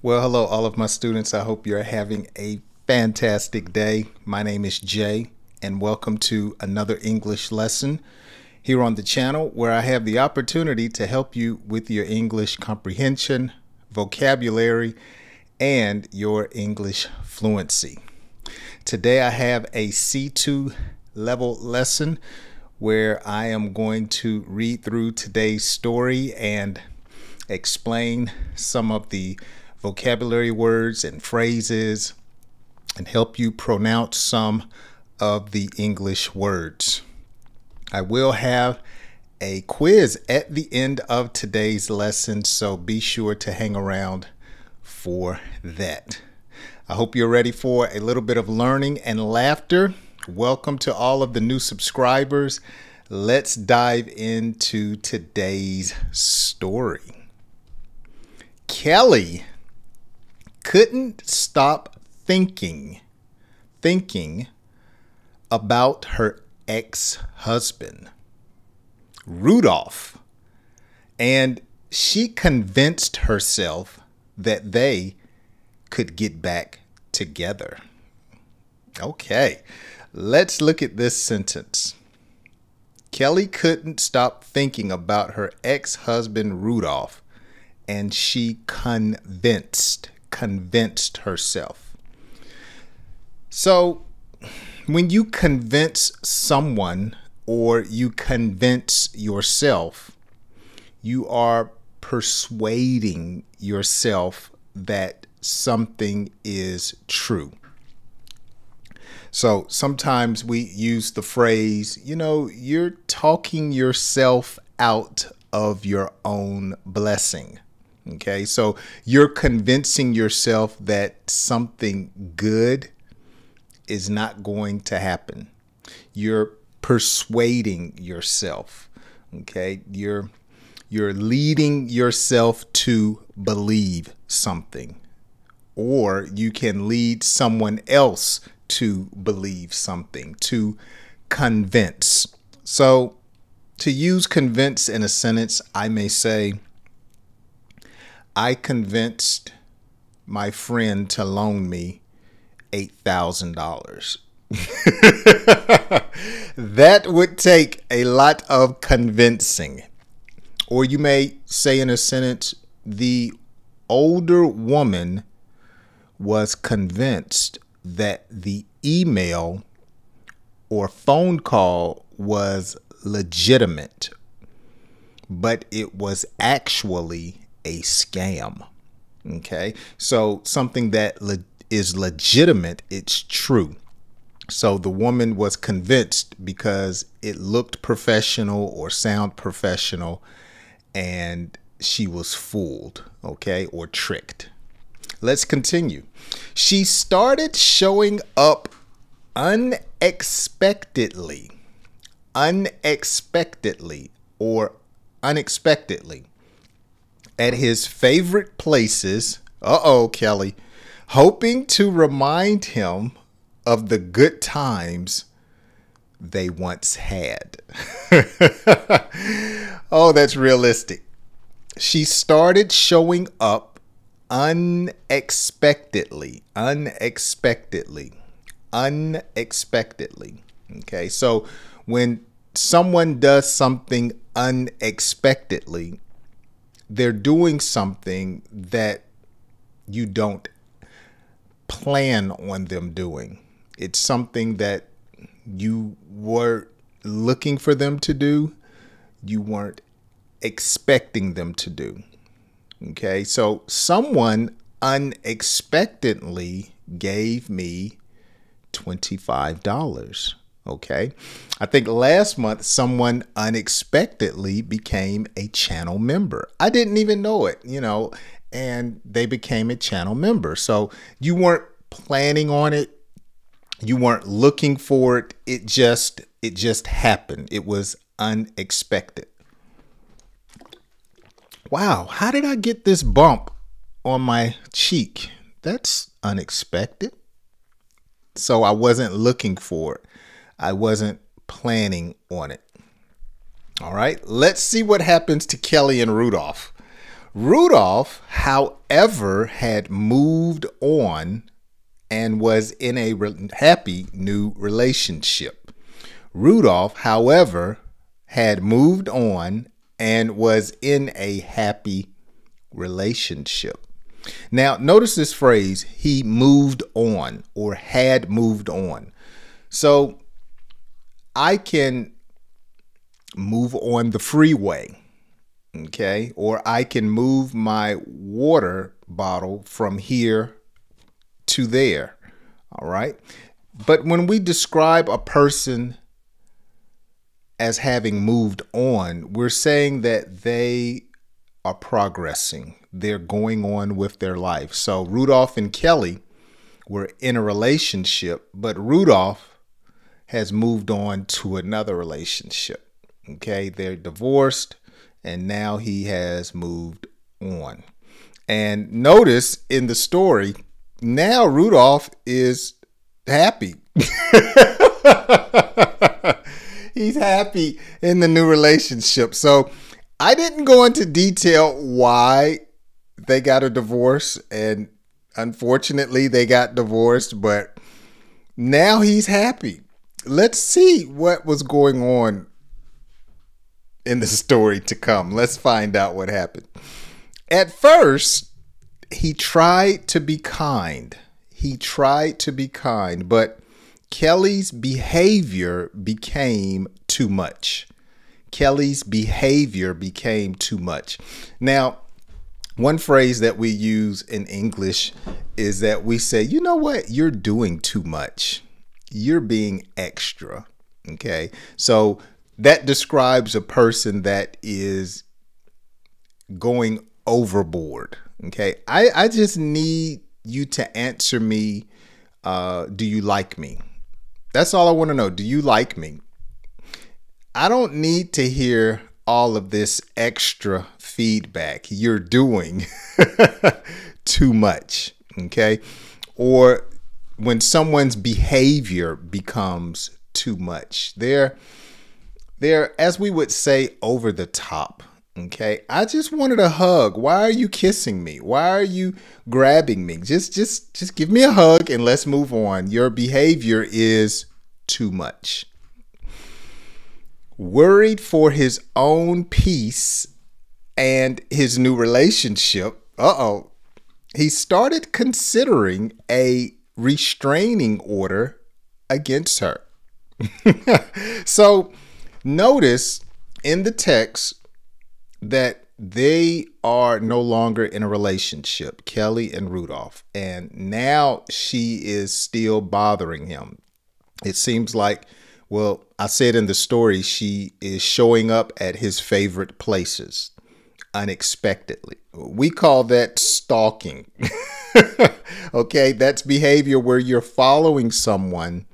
Well, hello, all of my students. I hope you're having a fantastic day. My name is Jay, and welcome to another English lesson here on the channel where I have the opportunity to help you with your English comprehension, vocabulary, and your English fluency. Today I have a C-2 level lesson where I am going to read through today's story and explain some of the vocabulary words and phrases and help you pronounce some of the English words. I will have a quiz at the end of today's lesson, so be sure to hang around for that. I hope you're ready for a little bit of learning and laughter. Welcome to all of the new subscribers. Let's dive into today's story. Kelly couldn't stop thinking about her ex-husband, Rudolph, and she convinced herself that they could get back together. Okay, let's look at this sentence. Kelly couldn't stop thinking about her ex-husband, Rudolph, and she convinced herself. So when you convince someone or you convince yourself, you are persuading yourself that something is true. So sometimes we use the phrase, you're talking yourself out of your own blessing. Okay, so you're convincing yourself that something good is not going to happen. You're persuading yourself. Okay, you're leading yourself to believe something, or you can lead someone else to believe something, to convince. So to use convince in a sentence, I may say, I convinced my friend to loan me $8,000. That would take a lot of convincing. Or you may say in a sentence, the older woman was convinced that the email or phone call was legitimate, but it was actually a scam. Okay, so something that is legitimate, it's true. So the woman was convinced because it looked professional or sound professional, and she was fooled, okay, or tricked. Let's continue. She started showing up unexpectedly at his favorite places, Kelly, hoping to remind him of the good times they once had. Oh, that's realistic. She started showing up unexpectedly. Okay, so when someone does something unexpectedly, they're doing something that you don't plan on them doing. It's something that you were looking for them to do. You weren't expecting them to do. Okay, so someone unexpectedly gave me $25. Okay, I think last month someone unexpectedly became a channel member. I didn't even know it, and they became a channel member. So you weren't planning on it. You weren't looking for it. It just happened. It was unexpected. Wow, how did I get this bump on my cheek? That's unexpected. So I wasn't looking for it. I wasn't planning on it. All right, let's see what happens to Kelly and Rudolph. Rudolph, however, had moved on and was in a happy new relationship. Rudolph, however, had moved on and was in a happy relationship. Now, notice this phrase, he moved on or had moved on. So I can move on the freeway, okay? Or I can move my water bottle from here to there, all right? But when we describe a person as having moved on, we're saying that they are progressing. They're going on with their life. So Rudolph and Kelly were in a relationship, but Rudolph has moved on to another relationship. Okay, they're divorced and now he has moved on. And notice in the story, now Rudolph is happy. He's happy in the new relationship. So I didn't go into detail why they got a divorce, and unfortunately they got divorced, but now he's happy. Let's see what was going on in the story to come. Let's find out what happened. At first, he tried to be kind. But Kelly's behavior became too much. Now, one phrase that we use in English is that we say, you know what? You're doing too much. You're being extra. Okay. So that describes a person that is going overboard. Okay. I just need you to answer me. Do you like me? That's all I want to know. Do you like me? I don't need to hear all of this extra feedback. You're doing too much. Okay. Or when someone's behavior becomes too much, they're, as we would say, over the top. Okay. I just wanted a hug. Why are you kissing me? Why are you grabbing me? Just give me a hug and let's move on. Your behavior is too much. Worried for his own peace and his new relationship, he started considering a restraining order against her. So notice in the text that they are no longer in a relationship, Kelly and Rudolph, and now she is still bothering him. It seems like, well, I said in the story, she is showing up at his favorite places unexpectedly. We call that stalking. Okay, that's behavior where you're following someone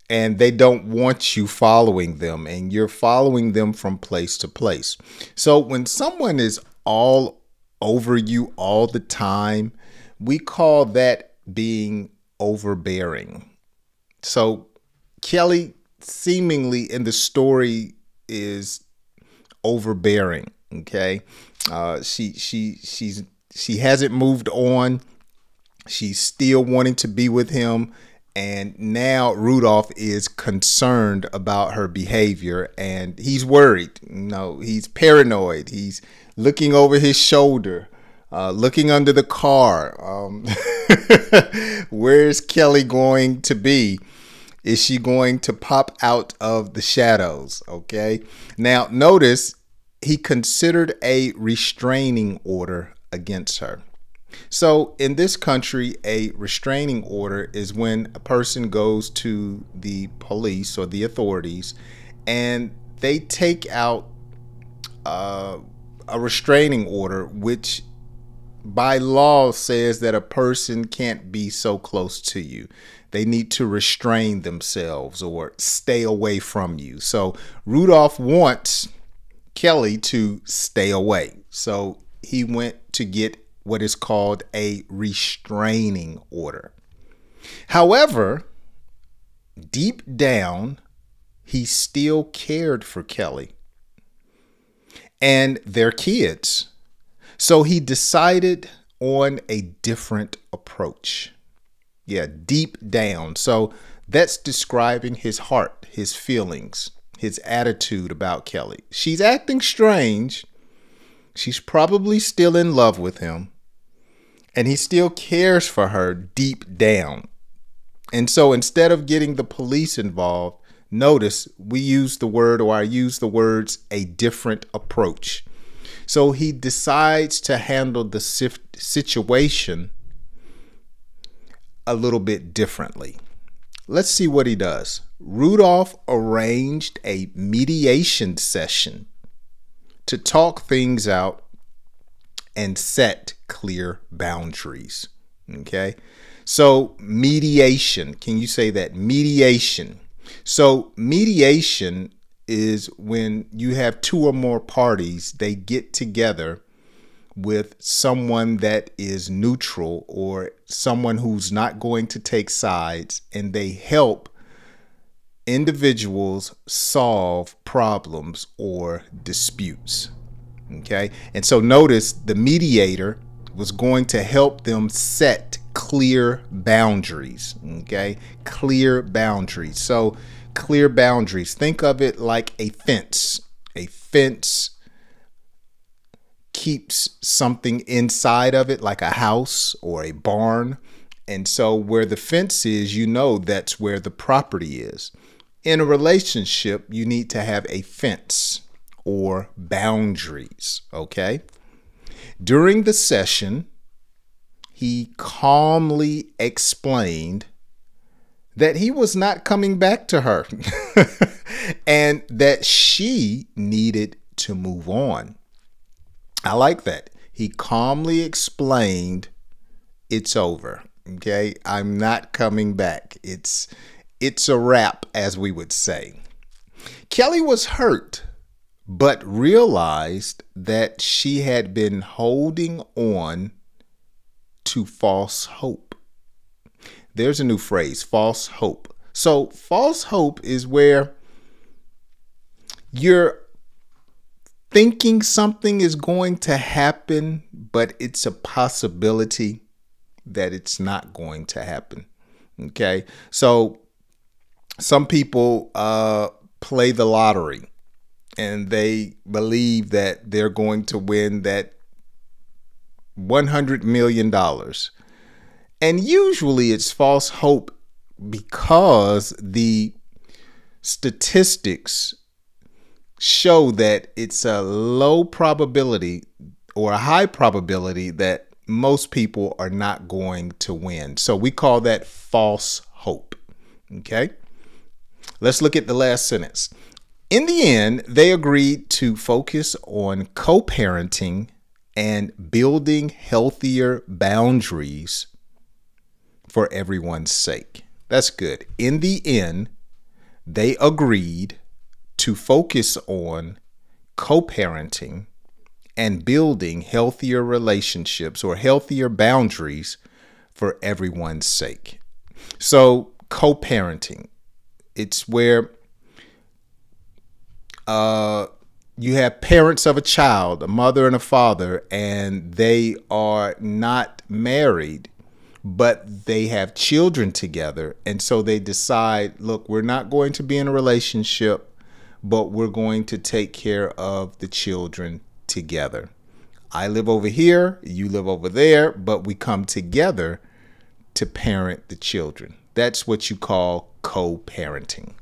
and they don't want you following them, and you're following them from place to place. So when someone is all over you all the time, we call that being overbearing. So Kelly seemingly in the story is overbearing. Okay. She hasn't moved on. She's still wanting to be with him. And now Rudolph is concerned about her behavior and he's worried. He's paranoid. He's looking over his shoulder, looking under the car. Where's Kelly going to be? Is she going to pop out of the shadows? Okay. Now notice he considered a restraining order against her. So in this country, a restraining order is when a person goes to the police or the authorities and they take out a restraining order, which by law says that a person can't be so close to you. They need to restrain themselves or stay away from you. So Rudolph wants Kelly to stay away. So he went to get what is called a restraining order. However, deep down, he still cared for Kelly and their kids. So he decided on a different approach. Yeah, deep down. So that's describing his heart, his feelings, his attitude about Kelly. She's acting strange. She's probably still in love with him. And he still cares for her deep down. And so instead of getting the police involved, notice we use the word, or I use the words, a different approach. So he decides to handle the situation a little bit differently. Let's see what he does. Rudolph arranged a mediation session to talk things out and set clear boundaries. Okay. So mediation, can you say that? Mediation. So mediation is when you have two or more parties, they get together with someone that is neutral or someone who's not going to take sides, and they help individuals solve problems or disputes. Okay. And so notice the mediator was going to help them set clear boundaries. Okay. Clear boundaries. So clear boundaries. Think of it like a fence. A fence keeps something inside of it, like a house or a barn. And so where the fence is, you know, that's where the property is. In a relationship, you need to have a fence or boundaries. Okay. During the session, he calmly explained that he was not coming back to her and that she needed to move on. I like that. He calmly explained it's over. Okay. I'm not coming back. It's a wrap, as we would say. Kelly was hurt, but realized that she had been holding on to false hope. There's a new phrase, false hope. So false hope is where you're thinking something is going to happen, but it's a possibility that it's not going to happen. Okay. So some people play the lottery and they believe that they're going to win that $100 million. And usually it's false hope because the statistics show that it's a low probability or a high probability that most people are not going to win. So we call that false hope. Okay. Let's look at the last sentence. In the end, they agreed to focus on co-parenting and building healthier boundaries for everyone's sake. That's good. In the end, they agreed to focus on co-parenting and building healthier relationships or healthier boundaries for everyone's sake. So co-parenting, it's where you have parents of a child, a mother and a father, and they are not married, but they have children together. And so they decide, look, we're not going to be in a relationship, but we're going to take care of the children together. I live over here, you live over there, but we come together to parent the children. That's what you call co-parenting.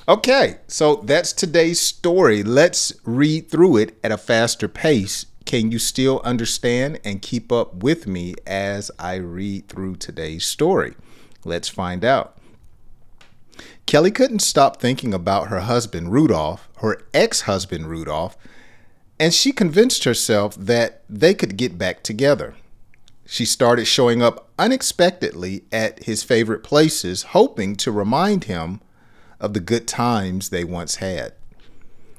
Okay, so that's today's story. Let's read through it at a faster pace. Can you still understand and keep up with me as I read through today's story? Let's find out. Kelly couldn't stop thinking about her husband, Rudolph, her ex-husband, Rudolph, and she convinced herself that they could get back together. She started showing up unexpectedly at his favorite places, hoping to remind him of the good times they once had.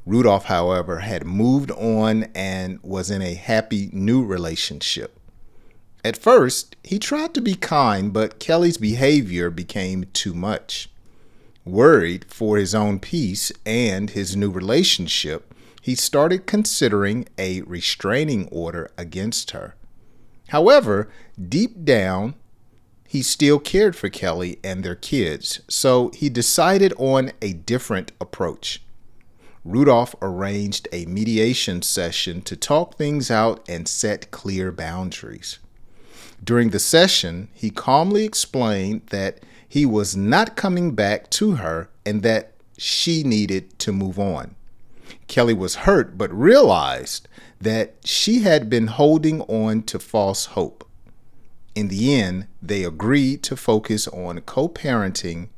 Rudolph, however, had moved on and was in a happy new relationship. At first, he tried to be kind, but Kelly's behavior became too much. Worried for his own peace and his new relationship, he started considering a restraining order against her. However, deep down, he still cared for Kelly and their kids, so he decided on a different approach. Rudolph arranged a mediation session to talk things out and set clear boundaries. During the session, he calmly explained that he was not coming back to her and that she needed to move on. Kelly was hurt but realized that she had been holding on to false hope. In the end, they agreed to focus on co-parenting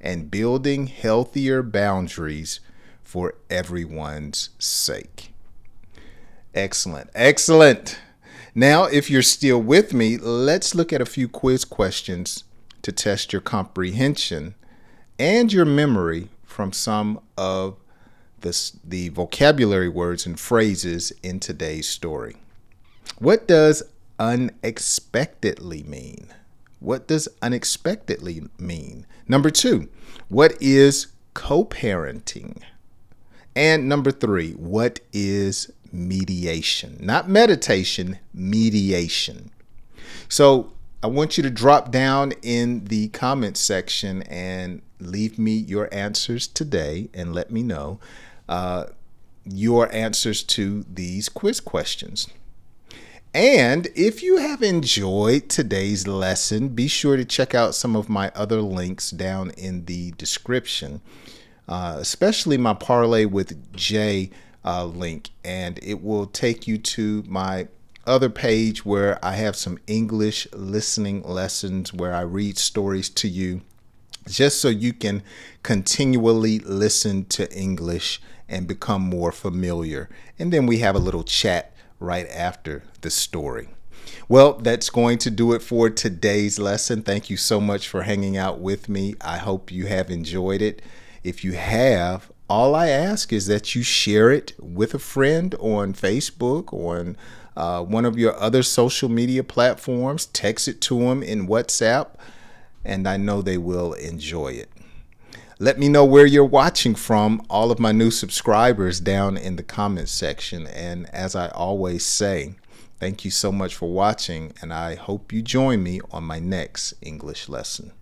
and building healthier boundaries for everyone's sake. Excellent, excellent. Now, if you're still with me, let's look at a few quiz questions to test your comprehension and your memory from some of the vocabulary words and phrases in today's story. What does unexpectedly mean? What does unexpectedly mean? Number 2, what is co-parenting? And number 3, what is mediation? Not meditation, mediation. So I want you to drop down in the comments section and leave me your answers today and let me know your answers to these quiz questions. And if you have enjoyed today's lesson, be sure to check out some of my other links down in the description, especially my Parlay with Jay link, and it will take you to my other page where I have some English listening lessons where I read stories to you just so you can continually listen to English and become more familiar. And then we have a little chat right after the story. Well, that's going to do it for today's lesson. Thank you so much for hanging out with me. I hope you have enjoyed it. If you have, all I ask is that you share it with a friend on Facebook, on one of your other social media platforms. Text it to them in WhatsApp, and I know they will enjoy it. Let me know where you're watching from, all of my new subscribers, down in the comments section. And as I always say, thank you so much for watching, and I hope you join me on my next English lesson.